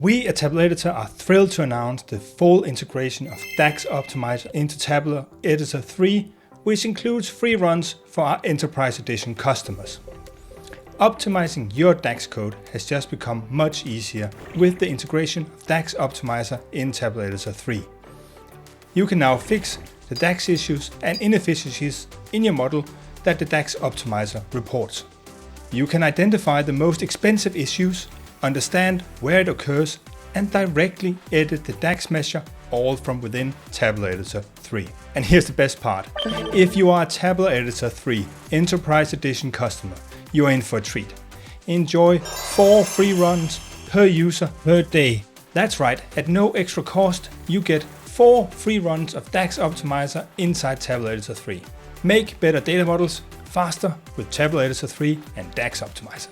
We at Tabular Editor are thrilled to announce the full integration of DAX Optimizer into Tabular Editor 3, which includes free runs for our Enterprise Edition customers. Optimizing your DAX code has just become much easier with the integration of DAX Optimizer in Tabular Editor 3. You can now fix the DAX issues and inefficiencies in your model that the DAX Optimizer reports. You can identify the most expensive issues, understand where it occurs, and directly edit the DAX measure, all from within Tabular Editor 3. And here's the best part. If you are a Tabular Editor 3 Enterprise Edition customer, you are in for a treat. Enjoy 4 free runs per user per day. That's right, at no extra cost, you get 4 free runs of DAX Optimizer inside Tabular Editor 3. Make better data models faster with Tabular Editor 3 and DAX Optimizer.